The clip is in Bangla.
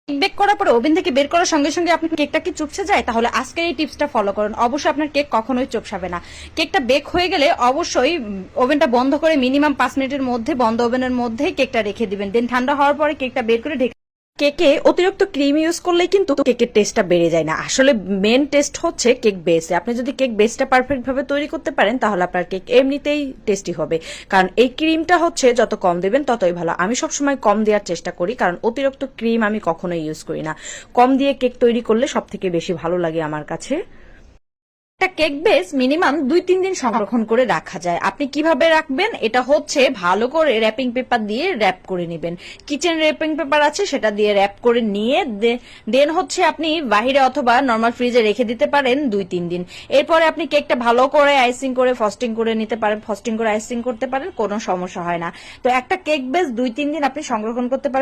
কেক বেক করার পরে ওভেন থেকে বের করার সঙ্গে সঙ্গে আপনার কেকটা কি চুপসে যায়? তাহলে আজকের এই টিপসটা ফলো করুন, অবশ্যই আপনার কেক কখনোই চুপসাবে না। কেকটা বেক হয়ে গেলে অবশ্যই ওভেনটা বন্ধ করে মিনিমাম 5 মিনিটের মধ্যে বন্ধ ওভেনের মধ্যে কেকটা রেখে দিবেন। দেন ঠান্ডা হওয়ার পরে কেকটা বের করে কেকে অতিরিক্ত ক্রিম ইউজ করলে কিন্তু কেকের টেস্টটা বেড়ে যায় না। আসলে মেন টেস্ট হচ্ছে কেক বেসে। আপনি যদি কেক বেসটা পারফেক্ট ভাবে তৈরি করতে পারেন তাহলে আপনার কেক এমনিতেই টেস্টি হবে। কারণ এই ক্রিমটা হচ্ছে যত কম দেবেন ততই ভালো। আমি সবসময় কম দেওয়ার চেষ্টা করি, কারণ অতিরিক্ত ক্রিম আমি কখনোই ইউজ করি না। কম দিয়ে কেক তৈরি করলে সব থেকে বেশি ভালো লাগে আমার কাছে। একটা কেক বেস মিনিমাম 2-3 দিন সংরক্ষণ করে রাখা যায়। আপনি কিভাবে রাখবেন? এটা হচ্ছে ভালো করে র্যাপিং পেপার দিয়ে র্যাপ করে নেবেন। কিচেন র্যাপিং পেপার আছে, সেটা দিয়ে র্যাপ করে নিয়ে দেন হচ্ছে আপনি বাহিরে অথবা নর্মাল ফ্রিজে রেখে দিতে পারেন 2-3 দিন। এরপরে আপনি কেকটা ভালো করে আইসিং করে ফ্রস্টিং করে নিতে পারেন, ফ্রস্টিং করে আইসিং করতে পারেন, কোনো সমস্যা হয় না। তো একটা কেক বেস 2-3 দিন আপনি সংরক্ষণ করতে পারেন।